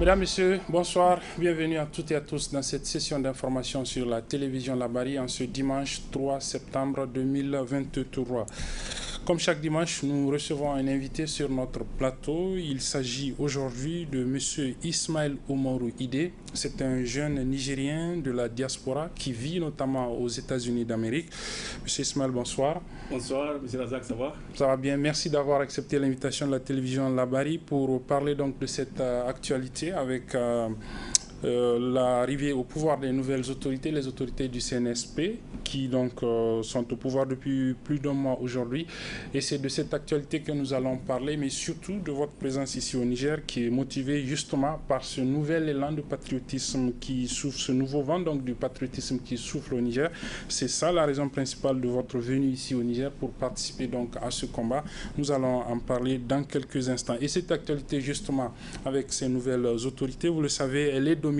Mesdames, Messieurs, bonsoir. Bienvenue à toutes et à tous dans cette session d'information sur la télévision Labari en ce dimanche 3 septembre 2023. Comme chaque dimanche, nous recevons un invité sur notre plateau. Il s'agit aujourd'hui de M. Ismaël Oumarou Ide. C'est un jeune Nigérien de la diaspora qui vit notamment aux États-Unis d'Amérique. M. Ismaël, bonsoir. Bonsoir, M. Razak, ça va? Ça va bien. Merci d'avoir accepté l'invitation de la télévision Labari pour parler donc de cette actualité avec l'arrivée au pouvoir des nouvelles autorités, les autorités du CNSP, qui donc sont au pouvoir depuis plus d'un mois aujourd'hui. Et c'est de cette actualité que nous allons parler, mais surtout de votre présence ici au Niger, qui est motivée justement par ce nouvel élan de patriotisme qui souffle, ce nouveau vent donc du patriotisme qui souffle au Niger. C'est ça la raison principale de votre venue ici au Niger pour participer donc à ce combat. Nous allons en parler dans quelques instants. Et cette actualité justement avec ces nouvelles autorités, vous le savez, elle est dominée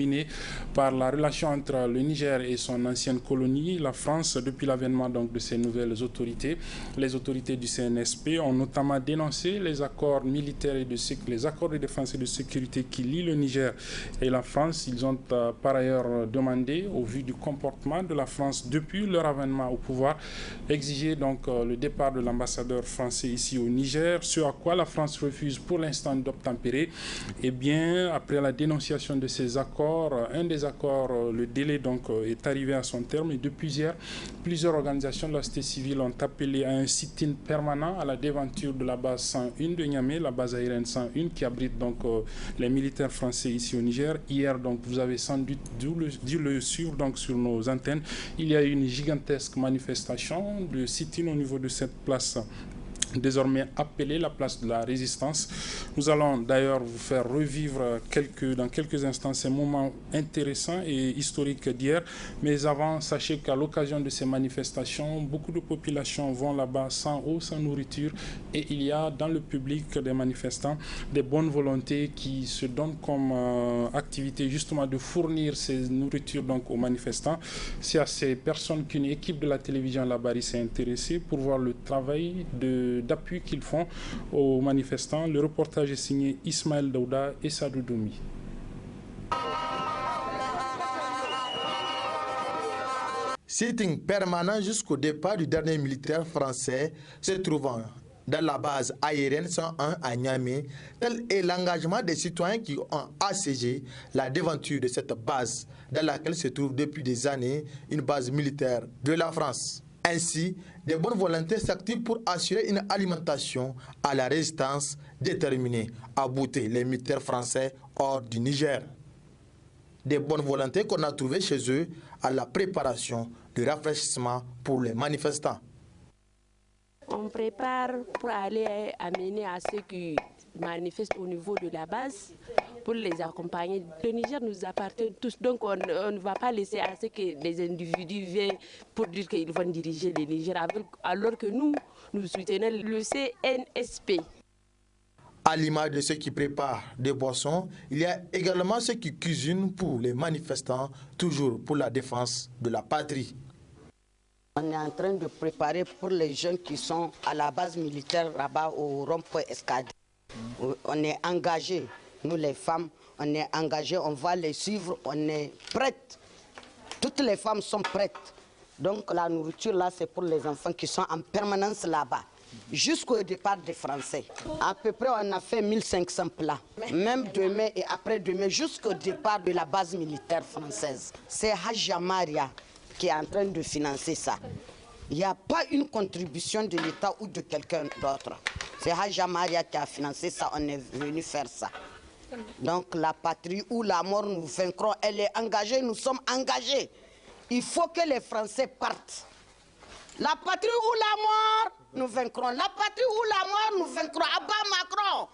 par la relation entre le Niger et son ancienne colonie, la France, depuis l'avènement donc de ces nouvelles autorités. Les autorités du CNSP ont notamment dénoncé les accords militaires et les accords de défense et de sécurité qui lient le Niger et la France. Ils ont par ailleurs demandé, au vu du comportement de la France depuis leur avènement au pouvoir, exiger donc le départ de l'ambassadeur français ici au Niger, ce à quoi la France refuse pour l'instant d'obtempérer. Et bien, après la dénonciation de ces accords, un des accords, le délai donc est arrivé à son terme et depuis hier, plusieurs organisations de la société civile ont appelé à un sit-in permanent à la devanture de la base 101 de Niamey, la base aérienne 101 qui abrite donc les militaires français ici au Niger. Hier, donc, vous avez sans doute dû le suivre donc, sur nos antennes. Il y a eu une gigantesque manifestation de sit-in au niveau de cette place, désormais appelée la place de la Résistance. Nous allons d'ailleurs vous faire revivre dans quelques instants ces moments intéressants et historiques d'hier. Mais avant, sachez qu'à l'occasion de ces manifestations, beaucoup de populations vont là-bas sans eau, sans nourriture. Et il y a dans le public des manifestants des bonnes volontés qui se donnent comme activité justement de fournir ces nourritures donc, aux manifestants. C'est à ces personnes qu'une équipe de la télévision Labari s'est intéressée pour voir le travail d'appui qu'ils font aux manifestants. Le reportage est signé Ismaël Daouda et Sadou Doumi. Sitting permanent jusqu'au départ du dernier militaire français se trouvant dans la base aérienne 101 à Niamey, tel est l'engagement des citoyens qui ont assiégé la devanture de cette base dans laquelle se trouve depuis des années une base militaire de la France. Ainsi, des bonnes volontés s'activent pour assurer une alimentation à la résistance déterminée à bouter les militaires français hors du Niger. Des bonnes volontés qu'on a trouvées chez eux à la préparation de rafraîchissement pour les manifestants. On prépare pour aller amener à ceux qui manifestent au niveau de la base pour les accompagner. Le Niger nous appartient tous, donc on ne va pas laisser à ce que des individus viennent pour dire qu'ils vont diriger le Niger, alors que nous soutenons le CNSP. À l'image de ceux qui préparent des boissons, il y a également ceux qui cuisinent pour les manifestants, toujours pour la défense de la patrie. On est en train de préparer pour les jeunes qui sont à la base militaire là-bas au rond-point Escadrille. On est engagés, nous les femmes, on est engagés, on va les suivre, on est prêtes. Toutes les femmes sont prêtes. Donc la nourriture là, c'est pour les enfants qui sont en permanence là-bas. Jusqu'au départ des Français. À peu près, on a fait 1500 plats. Même demain et après-demain, jusqu'au départ de la base militaire française. C'est Hadja Maria qui est en train de financer ça. Il n'y a pas une contribution de l'État ou de quelqu'un d'autre. C'est Hadja Maria qui a financé ça, on est venu faire ça. Donc la patrie ou la mort, nous vaincrons. Elle est engagée, nous sommes engagés. Il faut que les Français partent. La patrie ou la mort, nous vaincrons. La patrie ou la mort, nous vaincrons. Abat Macron,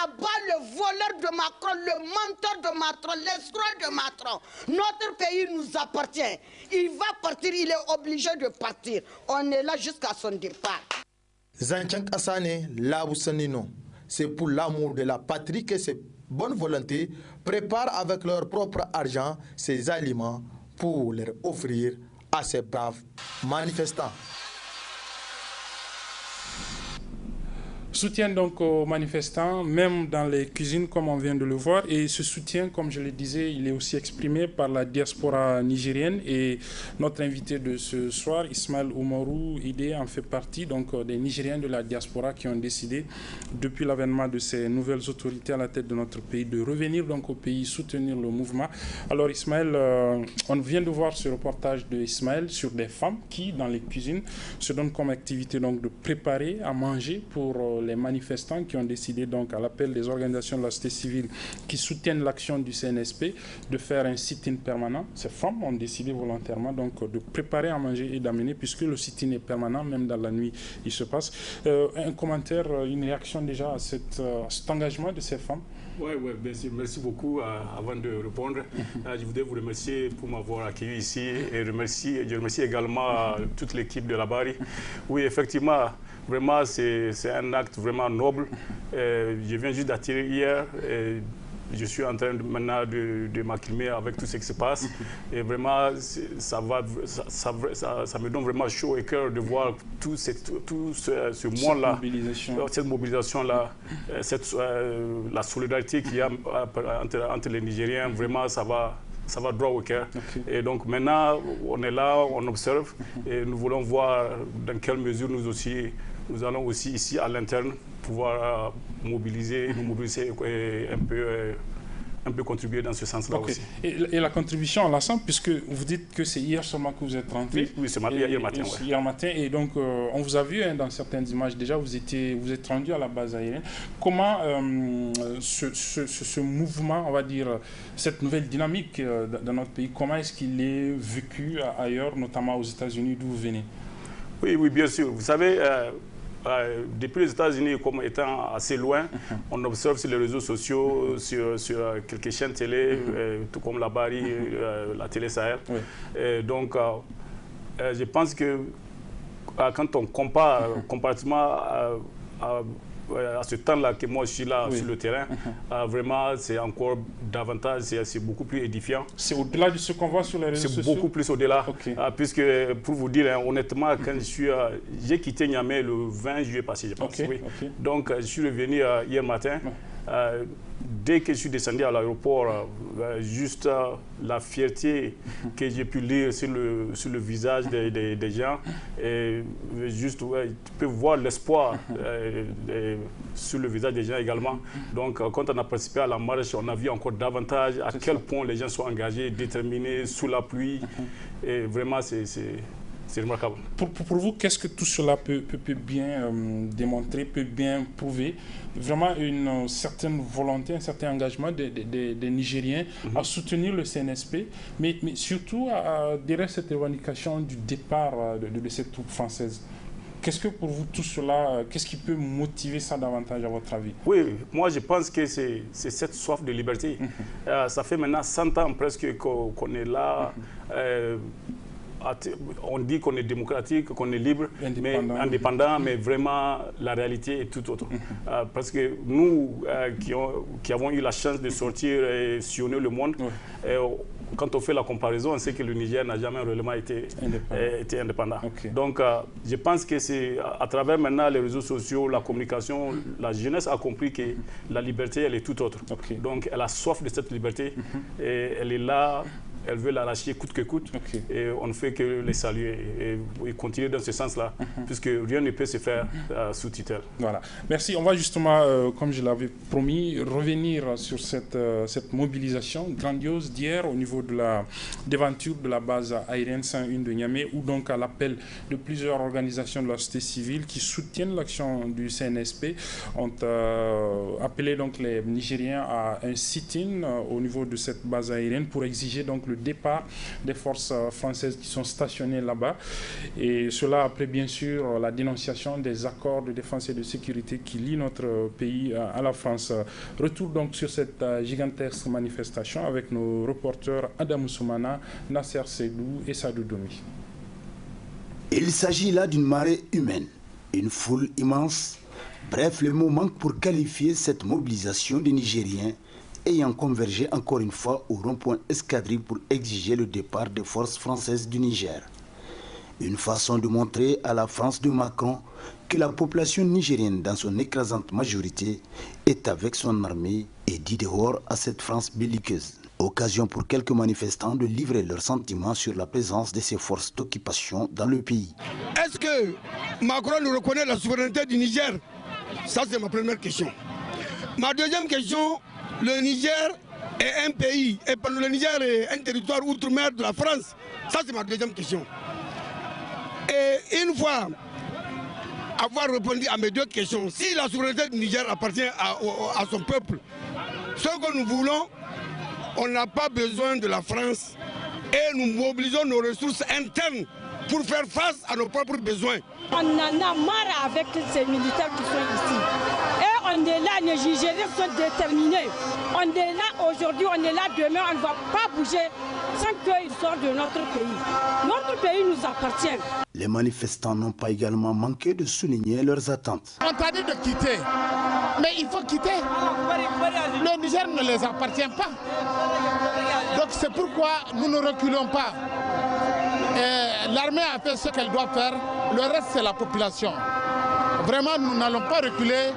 abat le voleur de Macron, le menteur de Macron, l'escroc de Macron. Notre pays nous appartient. Il va partir, il est obligé de partir. On est là jusqu'à son départ. Zanchank Asane, Labousanino, c'est pour l'amour de la patrie que ces bonnes volontés préparent avec leur propre argent ces aliments pour les offrir à ces braves manifestants. Soutien donc aux manifestants, même dans les cuisines comme on vient de le voir. Et ce soutien, comme je le disais, il est aussi exprimé par la diaspora nigérienne. Et notre invité de ce soir, Ismaël Oumarou Idé, en fait partie, donc des Nigériens de la diaspora qui ont décidé, depuis l'avènement de ces nouvelles autorités à la tête de notre pays, de revenir donc au pays soutenir le mouvement. Alors Ismaël, on vient de voir ce reportage de Ismaël sur des femmes qui, dans les cuisines, se donnent comme activité donc de préparer à manger pour les manifestants qui ont décidé donc à l'appel des organisations de la société civile qui soutiennent l'action du CNSP de faire un sit-in permanent. Ces femmes ont décidé volontairement donc de préparer à manger et d'amener, puisque le sit-in est permanent, même dans la nuit il se passe. Un commentaire, une réaction déjà à cet engagement de ces femmes? Oui, bien sûr. Merci beaucoup. Avant de répondre, je voudrais vous remercier pour m'avoir accueilli ici et je remercie également toute l'équipe de la Bari. Oui, effectivement, vraiment, c'est un acte vraiment noble. Je viens juste d'atterrir hier. Je suis en train maintenant de m'acclimater avec tout ce qui se passe. Et vraiment, ça me donne vraiment chaud au cœur de voir tout ce monde-là, cette mobilisation-là, la solidarité qu'il y a entre les Nigériens. Vraiment, ça va droit au cœur. Okay. Et donc maintenant, on est là, on observe et nous voulons voir dans quelle mesure nous allons aussi ici à l'interne pouvoir nous mobiliser un peu contribuer dans ce sens-là aussi. Et la contribution, on la sent, puisque vous dites que c'est hier seulement que vous êtes rentré. Oui, c'est hier matin. Hier matin, et donc on vous a vu dans certaines images déjà, vous êtes rendu à la base aérienne. Comment ce mouvement, on va dire, cette nouvelle dynamique dans notre pays, comment est-ce qu'il est vécu ailleurs, notamment aux États-Unis, d'où vous venez? Oui, bien sûr. Vous savez, depuis les États-Unis, comme étant assez loin, on observe sur les réseaux sociaux, sur quelques chaînes télé, tout comme la Bari, la Télé Sahel. Oui. Donc, je pense que quand on compare comparativement à ce temps-là que moi je suis là sur le terrain, vraiment c'est encore davantage, c'est beaucoup plus édifiant. C'est au-delà de ce qu'on voit sur les réseaux sociaux? C'est beaucoup plus au-delà, puisque pour vous dire honnêtement, quand j'ai quitté Niamey le 20 juillet passé, je pense. Donc je suis revenu hier matin. Dès que je suis descendu à l'aéroport, juste la fierté que j'ai pu lire sur le visage des gens, et juste, tu peux voir l'espoir sur le visage des gens également. Donc, quand on a participé à la marche, on a vu encore davantage à quel point les gens sont engagés, déterminés, sous la pluie. Et vraiment, c'est remarquable. Pour vous, qu'est-ce que tout cela peut bien démontrer, peut bien prouver? Vraiment une certaine volonté, un certain engagement des Nigériens à soutenir le CNSP, mais surtout derrière cette revendication du départ de cette troupe française. Qu'est-ce que pour vous tout cela, qu'est-ce qui peut motiver ça davantage à votre avis? Oui, moi je pense que c'est cette soif de liberté. Ça fait maintenant 100 ans presque qu'on est là. On dit qu'on est démocratique, qu'on est libre, indépendant, mais vraiment la réalité est tout autre. Parce que nous qui avons eu la chance de sortir et sillonner le monde, quand on fait la comparaison, on sait que le Niger n'a jamais réellement été indépendant. Donc je pense que c'est à travers maintenant les réseaux sociaux, la communication, la jeunesse a compris que la liberté, elle est tout autre. Donc elle a soif de cette liberté et elle est là. Elle veut l'arracher coûte que coûte, et on ne fait que les saluer et continuer dans ce sens-là, puisque rien ne peut se faire sous tutelle. Voilà. Merci. On va justement, comme je l'avais promis, revenir sur cette mobilisation grandiose d'hier au niveau de la devanture de la base aérienne 101 de Niamey, où donc à l'appel de plusieurs organisations de la société civile qui soutiennent l'action du CNSP, ont appelé donc les Nigériens à un sit-in au niveau de cette base aérienne pour exiger donc le départ des forces françaises qui sont stationnées là-bas. Et cela après bien sûr la dénonciation des accords de défense et de sécurité qui lient notre pays à la France. Retour donc sur cette gigantesque manifestation avec nos reporters Adam Soumana, Nasser Seydou et Sadou Domi. Il s'agit là d'une marée humaine, une foule immense. Bref, le mot manque pour qualifier cette mobilisation des Nigériens ayant convergé encore une fois au rond-point Escadrille pour exiger le départ des forces françaises du Niger. Une façon de montrer à la France de Macron que la population nigérienne, dans son écrasante majorité, est avec son armée et dit dehors à cette France belliqueuse. Occasion pour quelques manifestants de livrer leurs sentiments sur la présence de ces forces d'occupation dans le pays. Est-ce que Macron nous reconnaît la souveraineté du Niger? Ça, c'est ma première question. Ma deuxième question, le Niger est un pays, et le Niger est un territoire outre-mer de la France. Ça, c'est ma deuxième question. Et une fois avoir répondu à mes deux questions, si la souveraineté du Niger appartient à son peuple, ce que nous voulons, on n'a pas besoin de la France et nous mobilisons nos ressources internes pour faire face à nos propres besoins. On en a marre avec ces militaires qui sont ici. Et on est là, les Nigériens sont déterminés. On est là aujourd'hui, on est là demain, on ne va pas bouger sans qu'ils sortent de notre pays. Notre pays nous appartient. Les manifestants n'ont pas également manqué de souligner leurs attentes. On t'a dit de quitter, mais il faut quitter. Le Niger ne les appartient pas. Donc c'est pourquoi nous ne reculons pas. L'armée a fait ce qu'elle doit faire, le reste c'est la population. Vraiment, nous n'allons pas reculer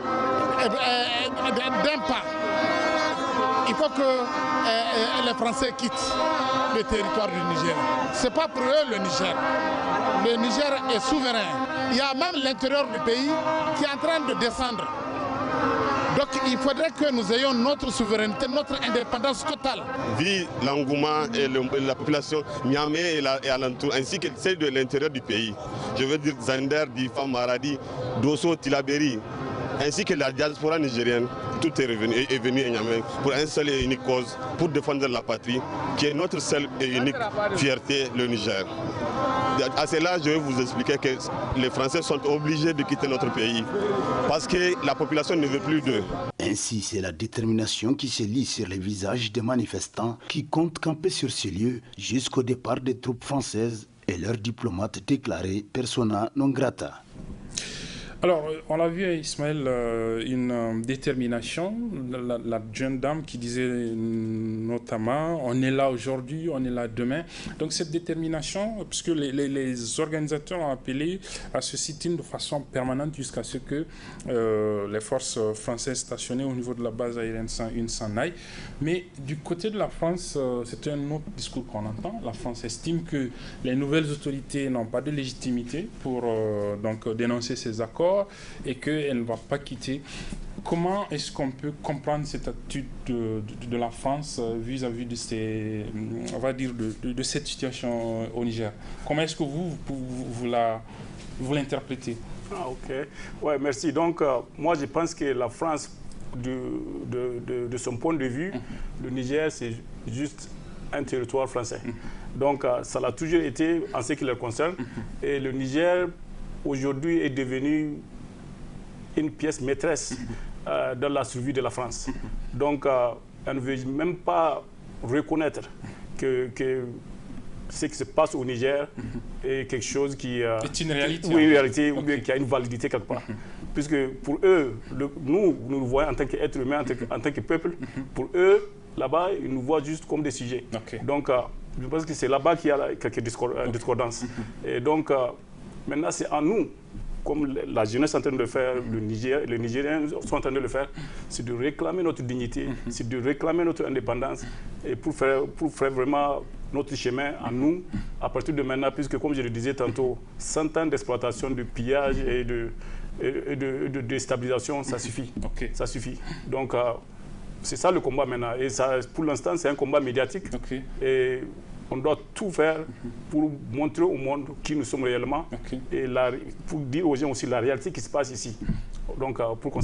d'un pas. Il faut que les Français quittent le territoire du Niger. Ce n'est pas pour eux le Niger. Le Niger est souverain. Il y a même l'intérieur du pays qui est en train de descendre. Donc il faudrait que nous ayons notre souveraineté, notre indépendance totale. Vu l'engouement et la population Niamey et alentour, ainsi que celle de l'intérieur du pays, je veux dire Zander, Difa, Maradi, Dosso, Tilaberi, ainsi que la diaspora nigérienne, tout est venu à Niamey pour une seule et unique cause, pour défendre la patrie, qui est notre seule et unique fierté, le Niger. À cela, je vais vous expliquer que les Français sont obligés de quitter notre pays parce que la population ne veut plus d'eux. Ainsi, c'est la détermination qui se lit sur les visages des manifestants qui comptent camper sur ces lieux jusqu'au départ des troupes françaises et leurs diplomates déclarés persona non grata. Alors, on a vu, Ismaël, une détermination, la jeune dame qui disait notamment, on est là aujourd'hui, on est là demain. Donc cette détermination, puisque les organisateurs ont appelé à ce sit-in de façon permanente jusqu'à ce que les forces françaises stationnées au niveau de la base aérienne 101 s'en aillent. Mais du côté de la France, c'est un autre discours qu'on entend. La France estime que les nouvelles autorités n'ont pas de légitimité pour donc dénoncer ces accords et qu'elle ne va pas quitter. Comment est-ce qu'on peut comprendre cette attitude de la France vis-à-vis de ces, on va dire, de cette situation au Niger? Comment est-ce que vous l'interprétez? Ah, ok. Ouais, merci. Donc, moi, je pense que la France, de son point de vue, le Niger, c'est juste un territoire français. Donc, ça l'a toujours été en ce qui le concerne. Et le Niger, aujourd'hui, est devenu une pièce maîtresse dans la survie de la France. Donc, elle ne veut même pas reconnaître que ce qui se passe au Niger est quelque chose qui est une réalité. Oui, une réalité, ou bien qui a une validité quelque part. Puisque pour eux, nous le voyons en tant qu'être humain, en tant que peuple. Pour eux, là-bas, ils nous voient juste comme des sujets. Donc, je pense que c'est là-bas qu'il y a quelques discordances. Et donc, maintenant, c'est à nous, comme la jeunesse est en train de le faire, les Nigériens sont en train de le faire, c'est de réclamer notre dignité, c'est de réclamer notre indépendance et pour faire vraiment notre chemin à nous, à partir de maintenant, puisque comme je le disais tantôt, 100 ans d'exploitation, de pillage et de déstabilisation, ça suffit. Ça suffit. Donc, c'est ça le combat maintenant. Et ça, pour l'instant, c'est un combat médiatique. Et on doit tout faire pour montrer au monde qui nous sommes réellement et pour dire aux gens aussi la réalité qui se passe ici. Donc, pour qu'on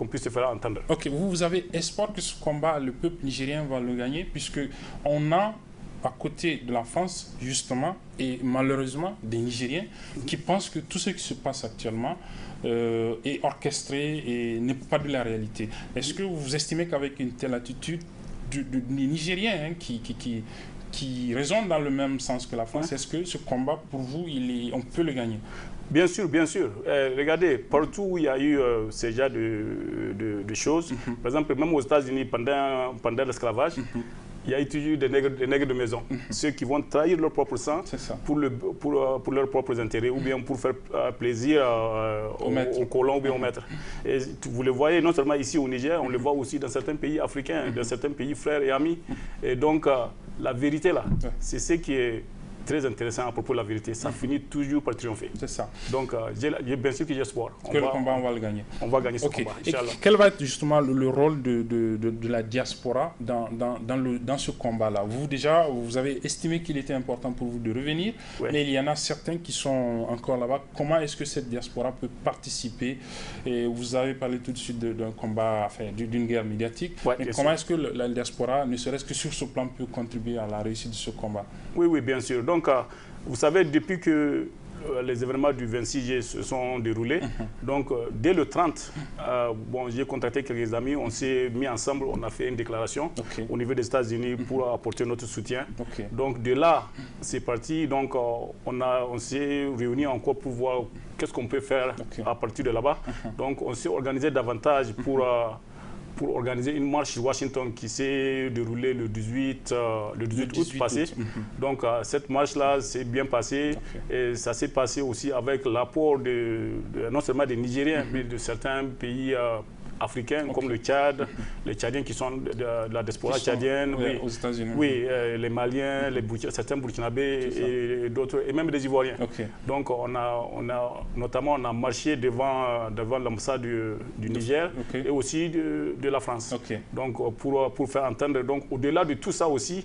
puisse se faire entendre. Ok, vous avez espoir que ce combat, le peuple nigérien va le gagner, puisqu'on a à côté de la France, justement, et malheureusement, des Nigériens qui pensent que tout ce qui se passe actuellement est orchestré et n'est pas de la réalité. Est-ce que vous estimez qu'avec une telle attitude, des Nigériens qui raisonnent dans le même sens que la France, est-ce que ce combat, pour vous, on peut le gagner? Bien sûr, bien sûr. Regardez, partout où il y a eu ce genre de choses, par exemple, même aux États-Unis, pendant l'esclavage, il y a toujours des nègres de maison, ceux qui vont trahir leur propre sang pour leurs propres intérêts ou bien pour faire plaisir aux colons ou bien aux maîtres. Et vous le voyez non seulement ici au Niger, on le voit aussi dans certains pays africains, dans certains pays frères et amis. Et donc la vérité là, c'est ce qui est très intéressant à propos de la vérité. Ça finit toujours par triompher. C'est ça. Donc, bien sûr que j'ai espoir. Le combat, on va le gagner. On va gagner ce combat, Inch'Allah. Quel va être justement le rôle de la diaspora dans ce combat-là? Vous avez estimé qu'il était important pour vous de revenir, mais il y en a certains qui sont encore là-bas. Comment est-ce que cette diaspora peut participer? Et vous avez parlé tout de suite d'un combat, enfin, d'une guerre médiatique. Mais comment est-ce que la diaspora, ne serait-ce que sur ce plan, peut contribuer à la réussite de ce combat? Oui, bien sûr. Donc, vous savez, depuis que les événements du 26 juillet se sont déroulés, donc dès le 30, j'ai contacté quelques amis, on s'est mis ensemble, on a fait une déclaration au niveau des États-Unis pour apporter notre soutien. Donc de là, c'est parti. Donc on s'est réunis encore pour voir qu'est-ce qu'on peut faire à partir de là-bas. Donc on s'est organisé davantage pour organiser une marche sur Washington qui s'est déroulée le 18 août passé. Donc cette marche-là s'est bien passée et ça s'est passé aussi avec l'apport non seulement des Nigériens, mais de certains pays africains comme le Tchad, les Tchadiens qui sont de la diaspora tchadienne, aux États-Unis. Les Maliens, certains Burkinabés et d'autres, et même des Ivoiriens. Donc on a marché devant l'ambassade du Niger et aussi de la France. Donc pour faire entendre, donc au-delà de tout ça aussi,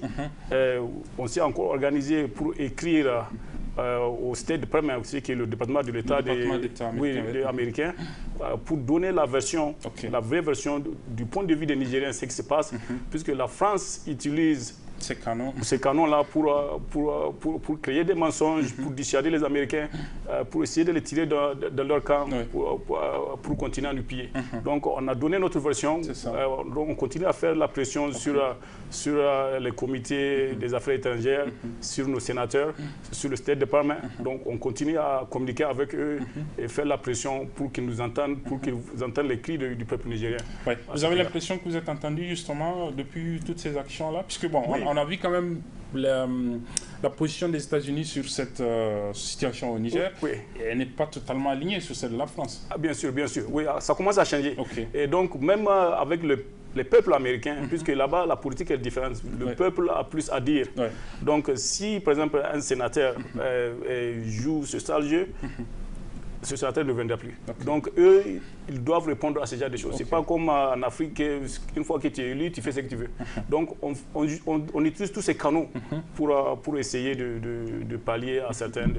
on s'est encore organisé pour écrire au State Department, qui est le département de l'État américain, pour donner la version, la vraie version du point de vue des Nigériens, ce qui se passe, puisque la France utilise ces canons-là pour créer des mensonges, pour dissuader les Américains, pour essayer de les tirer de leur camp, pour continuer à nous piller. Donc on a donné notre version, donc on continue à faire la pression sur les comités des affaires étrangères, sur nos sénateurs, sur le State Department. Donc on continue à communiquer avec eux et faire la pression pour qu'ils nous entendent, pour qu'ils entendent les cris du peuple nigérien. Vous avez l'impression que vous êtes entendu justement depuis toutes ces actions-là? Puisque bon, on a vu quand même la position des États-Unis sur cette situation au Niger. Elle n'est pas totalement alignée sur celle de la France. Bien sûr. Oui, ça commence à changer. Et donc, même avec les peuples américains, puisque là-bas, la politique est différente. Le peuple a plus à dire. Donc, si, par exemple, un sénateur joue ce sale jeu, ce sénateur ne viendra plus. Donc, eux, ils doivent répondre à ce genre de choses. C'est pas comme en Afrique, une fois que tu es élu, tu fais ce que tu veux. Donc, on utilise tous ces canaux pour essayer de pallier à certaines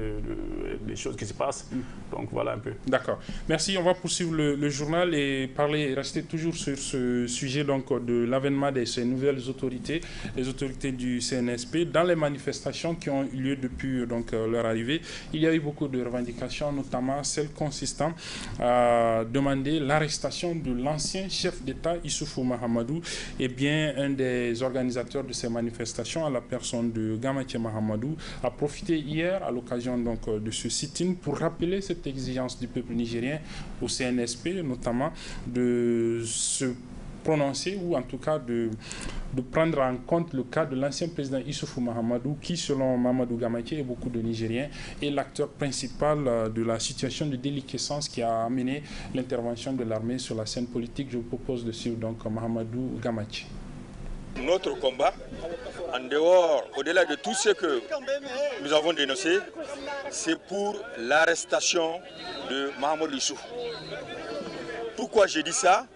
des choses qui se passent. Donc, voilà un peu. D'accord. Merci. On va poursuivre le journal et rester toujours sur ce sujet donc, de l'avènement de ces nouvelles autorités, les autorités du CNSP. Dans les manifestations qui ont eu lieu depuis donc, leur arrivée, il y a eu beaucoup de revendications, notamment celle consistant à demander l'arrestation de l'ancien chef d'État Issoufou Mahamadou et bien un des organisateurs de ces manifestations, à la personne de Gamache Mahamadou, a profité hier à l'occasion donc de ce sit-in pour rappeler cette exigence du peuple nigérien au CNSP, notamment de se prononcer ou en tout cas de prendre en compte le cas de l'ancien président Issoufou Mahamadou qui, selon Mamadou Gamache et beaucoup de Nigériens, est l'acteur principal de la situation de déliquescence qui a amené l'intervention de l'armée sur la scène politique. Je vous propose de suivre donc Mahamadou Gamache. Notre combat, en dehors, au-delà de tout ce que nous avons dénoncé, c'est pour l'arrestation de Mahamadou Issoufou. Pourquoi j'ai dit ça?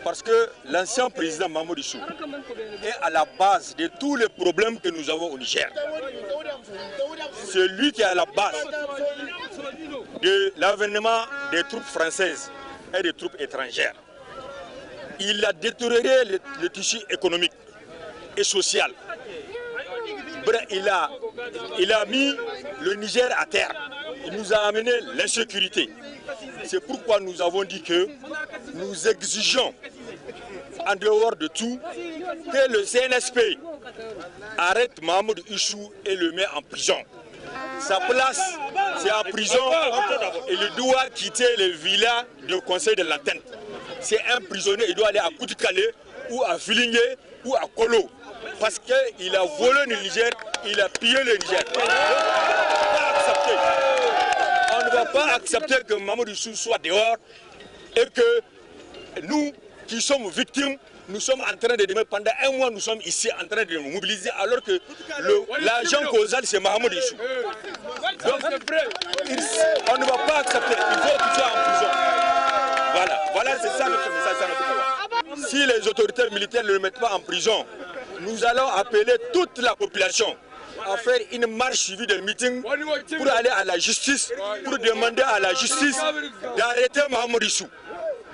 Parce que l'ancien président Mahamadou Issoufou est à la base de tous les problèmes que nous avons au Niger. C'est lui qui est à la base de l'avènement des troupes françaises et des troupes étrangères. Il a détérioré le tissu économique et social. Il a mis le Niger à terre. Il nous a amené l'insécurité. C'est pourquoi nous avons dit que nous exigeons, en dehors de tout, que le CNSP arrête Mahamadou Issoufou et le met en prison. Sa place, c'est en prison et il doit quitter les villas du conseil de l'antenne. C'est un prisonnier, il doit aller à Koutikale ou à Filingué ou à Kolo. Parce qu'il a volé le Niger, il a pillé le Niger. On ne va pas accepter que Mamadou Issou soit dehors et que nous qui sommes victimes, nous sommes en train de demander, pendant un mois, nous sommes ici en train de nous mobiliser alors que l'agent causal c'est Mamadou Issou. Donc, on ne va pas accepter, il faut qu'il soit en prison. Voilà, c'est ça notre message, ça notre pouvoir. Si les autorités militaires ne le mettent pas en prison, nous allons appeler toute la population à faire une marche suivie de meeting pour aller à la justice, pour demander à la justice d'arrêter Mamadou Issou.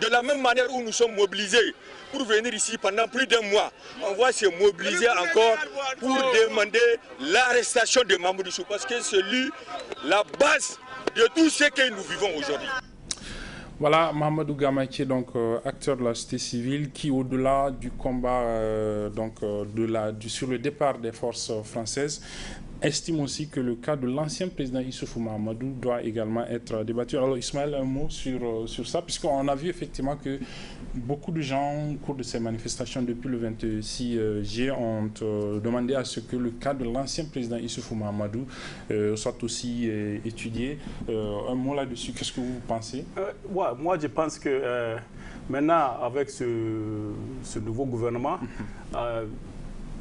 De la même manière où nous sommes mobilisés pour venir ici pendant plus d'un mois, on va se mobiliser encore pour demander l'arrestation de Mamadou Issou parce que c'est lui la base de tout ce que nous vivons aujourd'hui. Voilà, Mahamadou Gamaïké, donc acteur de la société civile, qui au-delà du combat sur le départ des forces françaises, estime aussi que le cas de l'ancien président Issoufou Mahamadou doit également être débattu. Alors Ismaël, un mot sur ça, puisqu'on a vu effectivement que beaucoup de gens au cours de ces manifestations depuis le 26 juillet ont demandé à ce que le cas de l'ancien président Issoufou Mahamadou soit aussi étudié. Un mot là-dessus, qu'est-ce que vous pensez? Moi je pense que maintenant avec ce nouveau gouvernement,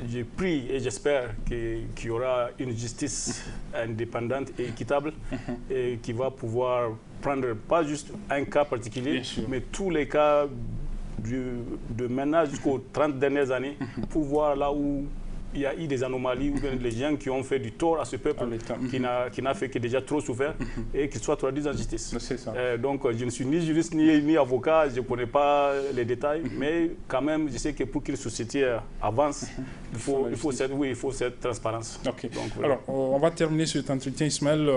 j'ai pris et j'espère qu'il y aura une justice indépendante et équitable et qui va pouvoir prendre pas juste un cas particulier, mais tous les cas de maintenant jusqu'aux 30 dernières années pour voir là où il y a eu des anomalies ou bien les gens qui ont fait du tort à ce peuple qui n'a fait que déjà trop souffert et qu'il soit traduit en justice. Donc je ne suis ni juriste ni avocat, je ne connais pas les détails, mais quand même je sais que pour qu'une société avance, il faut cette transparence. Okay. Donc, voilà. Alors on va terminer cet entretien, Ismaël.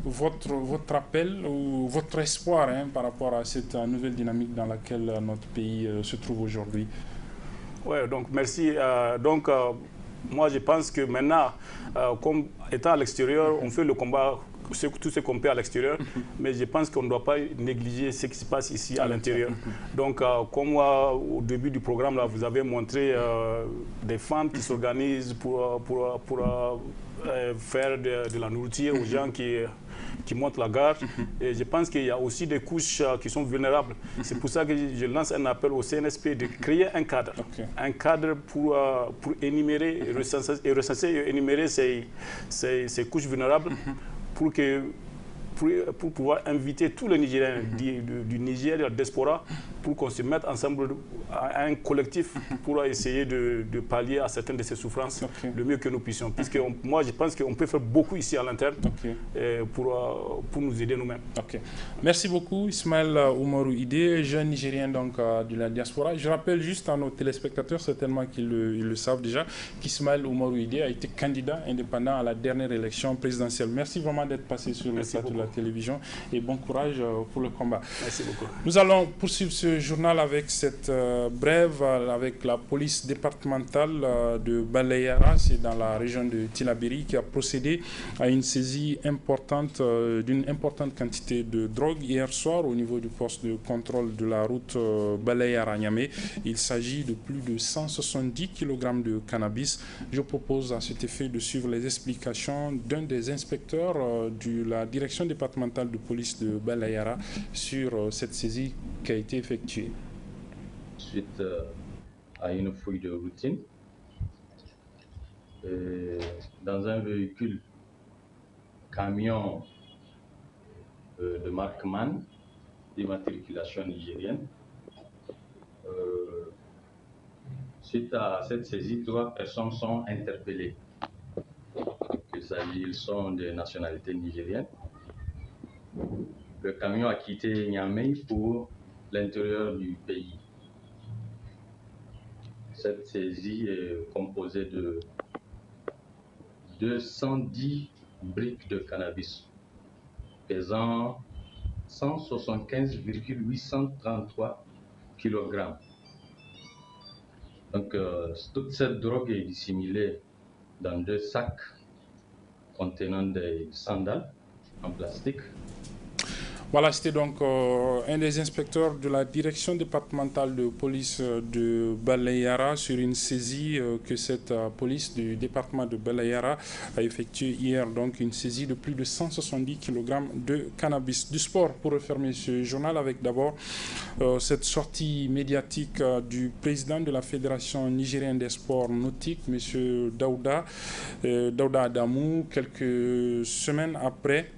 Votre appel ou votre espoir par rapport à cette nouvelle dynamique dans laquelle notre pays se trouve aujourd'hui? Oui, donc merci. Moi, je pense que maintenant, comme étant à l'extérieur, on fait le combat, tout ce qu'on peut à l'extérieur, mais je pense qu'on ne doit pas négliger ce qui se passe ici à l'intérieur. Donc, comme au début du programme, là, vous avez montré des femmes qui s'organisent pour faire de la nourriture aux gens qui montent la garde. Et je pense qu'il y a aussi des couches qui sont vulnérables. C'est pour ça que je lance un appel au CNSP de créer un cadre. Un cadre pour énumérer, recenser et énumérer ces couches vulnérables pour pouvoir inviter tous les Nigériens du Niger et de la diaspora pour qu'on se mette ensemble à un collectif pour essayer de pallier à certaines de ces souffrances le mieux que nous puissions. Puisque moi, je pense qu'on peut faire beaucoup ici à l'interne pour nous aider nous-mêmes. Merci beaucoup, Ismaël Oumarou Idé, jeune Nigérien donc, de la diaspora. Je rappelle juste à nos téléspectateurs, certainement qu'ils le savent déjà, qu'Ismaël Oumarou Idé a été candidat indépendant à la dernière élection présidentielle. Merci vraiment d'être passé sur le plateau de la télévision et bon courage pour le combat. Merci beaucoup. Nous allons poursuivre ce journal avec cette brève avec la police départementale de Balayara, c'est dans la région de Tillabéri, qui a procédé à une saisie importante d'une importante quantité de drogue hier soir au niveau du poste de contrôle de la route Balayara-Niamey. Il s'agit de plus de 170 kg de cannabis. Je propose à cet effet de suivre les explications d'un des inspecteurs de la direction départementale de police de Balayara sur cette saisie qui a été effectuée. Suite à une fouille de routine, dans un véhicule camion de marque MAN, d'immatriculation nigérienne, suite à cette saisie, 3 personnes sont interpellées. Ils sont de nationalité nigérienne. Le camion a quitté Niamey pour l'intérieur du pays. Cette saisie est composée de 210 briques de cannabis pesant 175,833 kg. Donc, toute cette drogue est dissimulée dans 2 sacs contenant des sandales en plastique. Voilà, c'était donc un des inspecteurs de la direction départementale de police de Balayara sur une saisie que cette police du département de Balayara a effectuée hier, donc une saisie de plus de 170 kg de cannabis. Du sport, pour refermer ce journal avec d'abord cette sortie médiatique du président de la Fédération nigérienne des sports nautiques, M. Daouda Adamou, quelques semaines après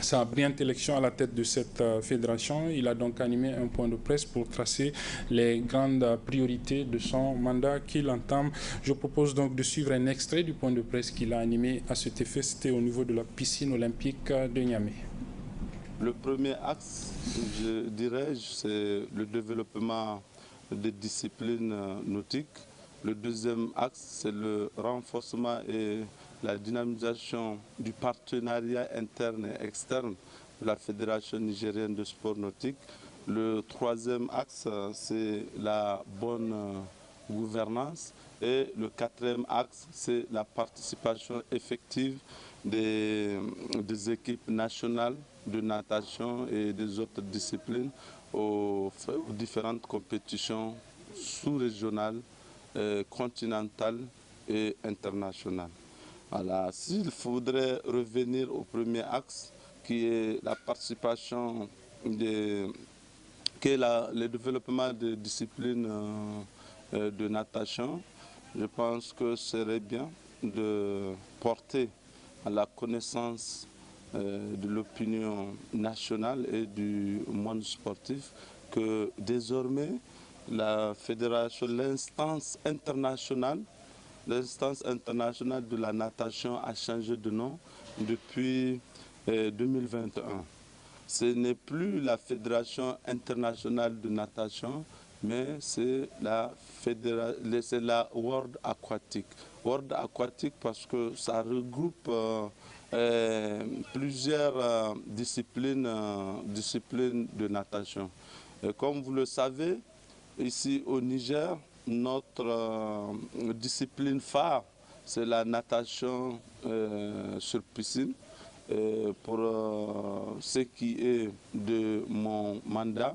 sa brillante élection à la tête de cette fédération. Il a donc animé un point de presse pour tracer les grandes priorités de son mandat qu'il entame. Je propose donc de suivre un extrait du point de presse qu'il a animé à cet effet. C'était au niveau de la piscine olympique de Niamey. Le premier axe, je dirais, c'est le développement des disciplines nautiques. Le deuxième axe, c'est le renforcement et la dynamisation du partenariat interne et externe de la Fédération nigérienne de sport nautique. Le troisième axe, c'est la bonne gouvernance. Et le quatrième axe, c'est la participation effective des équipes nationales de natation et des autres disciplines aux différentes compétitions sous-régionales, continentales et internationales. Voilà. S'il faudrait revenir au premier axe, qui est la participation, le développement des disciplines de natation, je pense que ce serait bien de porter à la connaissance de l'opinion nationale et du monde sportif que désormais la fédération, l'instance internationale de la natation a changé de nom depuis 2021. Ce n'est plus la Fédération internationale de natation, mais c'est la World Aquatic. World Aquatic parce que ça regroupe plusieurs disciplines de natation. Et comme vous le savez, ici au Niger, notre discipline phare, c'est la natation sur piscine. Pour ce qui est de mon mandat,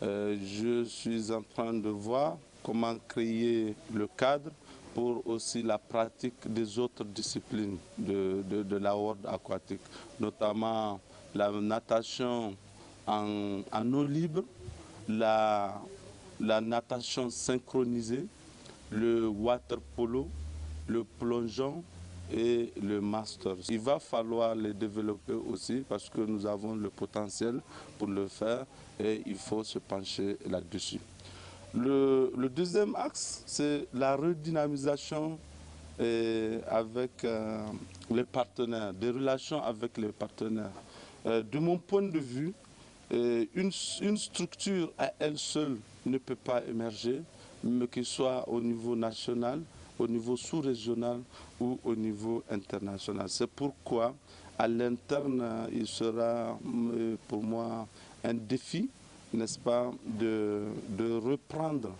je suis en train de voir comment créer le cadre pour aussi la pratique des autres disciplines de la World Aquatic, notamment la natation en eau libre, la natation synchronisée, le water polo, le plongeon et le masters. Il va falloir les développer aussi parce que nous avons le potentiel pour le faire et il faut se pencher là-dessus. Le deuxième axe, c'est la redynamisation avec les partenaires, des relations avec les partenaires. De mon point de vue, une structure à elle seule ne peut pas émerger, mais qu'il soit au niveau national, au niveau sous-régional ou au niveau international. C'est pourquoi à l'interne, il sera pour moi un défi, n'est-ce pas, de reprendre,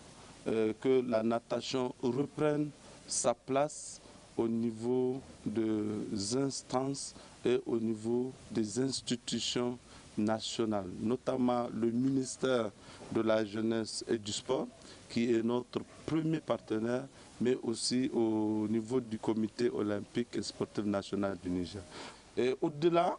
que la natation reprenne sa place au niveau des instances et au niveau des institutions nationales, notamment le ministère de la Jeunesse et du Sport, qui est notre premier partenaire, mais aussi au niveau du Comité olympique et sportif national du Niger. Et au-delà,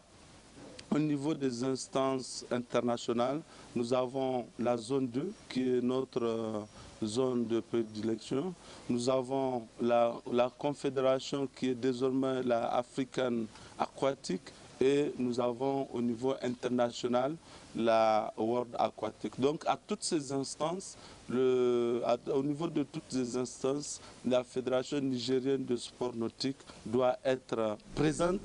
au niveau des instances internationales, nous avons la zone 2, qui est notre zone de prédilection. Nous avons la confédération qui est désormais la African Aquatic, et nous avons au niveau international la World Aquatic. Donc à toutes ces instances, au niveau de toutes ces instances, la Fédération nigérienne de sport nautique doit être présente.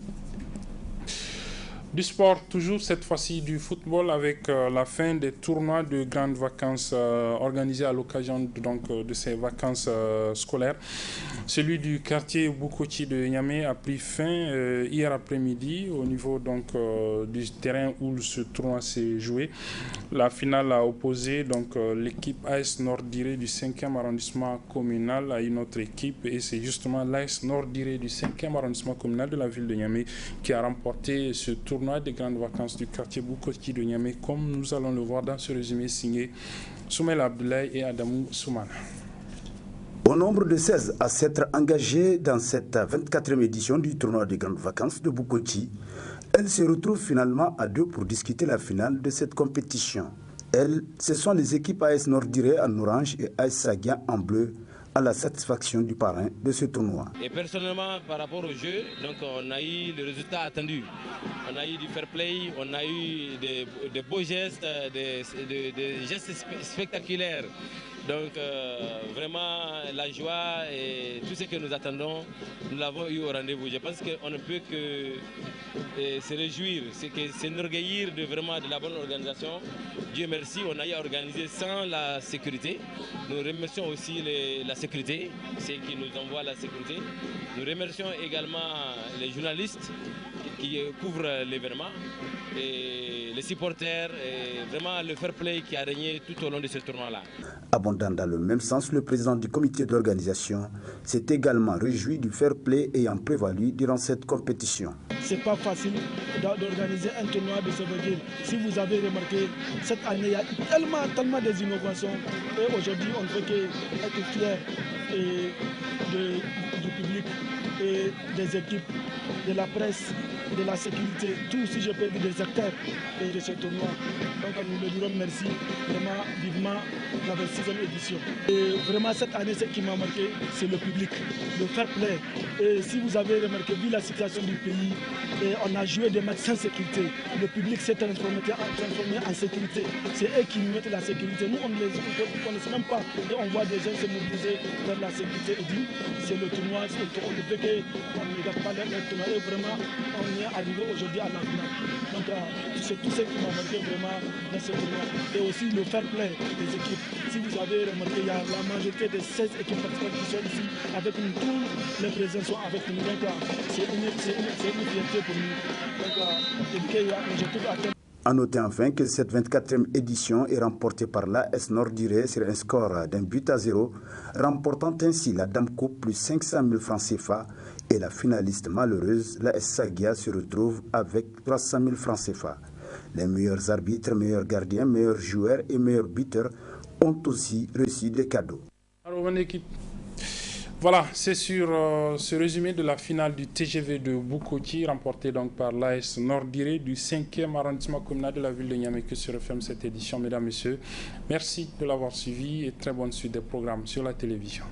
Du sport, toujours cette fois-ci du football avec la fin des tournois de grandes vacances organisés à l'occasion de ces vacances scolaires. Celui du quartier Bukoti de Niamey a pris fin hier après-midi au niveau du terrain où ce tournoi s'est joué. La finale a opposé l'équipe AS Nord-Diré du 5e arrondissement communal à une autre équipe, et c'est justement l'AS Nord-Diré du 5e arrondissement communal de la ville de Niamey qui a remporté ce tournoi tournoi des grandes vacances du quartier Bukoti de Niamey, comme nous allons le voir dans ce résumé signé Soumaïla Abdoulaye et Adamou Soumana. Au nombre de 16 à s'être engagés dans cette 24e édition du tournoi des grandes vacances de Bukoti, elles se retrouvent finalement à 2 pour discuter la finale de cette compétition. Elles, ce sont les équipes AS Nordiré en orange et AS Sagia en bleu, à la satisfaction du parrain de ce tournoi. Et personnellement, par rapport au jeu, donc on a eu le résultat attendu. On a eu du fair play, on a eu des beaux gestes, des gestes spectaculaires. Donc vraiment la joie et tout ce que nous attendons, nous l'avons eu au rendez-vous. Je pense qu'on ne peut que se réjouir, s'enorgueillir de la bonne organisation. Dieu merci, on a eu à organiser sans la sécurité. Nous remercions aussi la sécurité, ceux qui nous envoient la sécurité. Nous remercions également les journalistes qui couvrent l'événement et les supporters et vraiment le fair play qui a régné tout au long de ce tournoi-là. Abondant dans le même sens, le président du comité d'organisation s'est également réjoui du fair play ayant prévalu durant cette compétition. C'est pas facile d'organiser un tournoi de ce envergure. Si vous avez remarqué, cette année, il y a tellement des innovations et aujourd'hui, on ne peut qu'être fiers du public et des équipes, de la presse, de la sécurité, tout, si je peux dire, des acteurs de ce tournoi. Donc nous le dirons merci, vraiment vivement la 26e édition. Et vraiment cette année, ce qui m'a marqué, c'est le public, le fair play. Et si vous avez remarqué, vu la situation du pays, on a joué des matchs sans sécurité. Le public s'est transformé en sécurité. C'est eux qui nous mettent la sécurité. Nous, on ne les connaît même pas. Et on voit des gens se mobiliser vers la sécurité. Et dit, c'est le tournoi, on ne peut qu'on ne regarde pas le tournoi. Et vraiment, on est arrivé aujourd'hui à la finale. Donc, c'est tout ce qui m'a marqué vraiment dans ce tournoi. Et aussi le fair play des équipes. Si vous avez remarqué, il y a la majorité des 16 équipes participantes qui sont ici avec nous. Tous les présidents sont avec nous. Donc, c'est une fierté pour nous. Donc, je trouve à terme. A noter enfin que cette 24e édition est remportée par l'AS Nordiré sur un score d'un but à 0, remportant ainsi la Dame Coupe plus 500 000 francs CFA et la finaliste malheureuse, l'AS Sagia, se retrouve avec 300 000 francs CFA. Les meilleurs arbitres, meilleurs gardiens, meilleurs joueurs et meilleurs buteurs ont aussi reçu des cadeaux. Alors, bonne équipe. Voilà, c'est sur ce résumé de la finale du TGV de Bukoti, remporté donc par l'AS Nordiré du 5e arrondissement communal de la ville de Niamey que se referme cette édition. Mesdames, Messieurs, merci de l'avoir suivi et très bonne suite des programmes sur la télévision.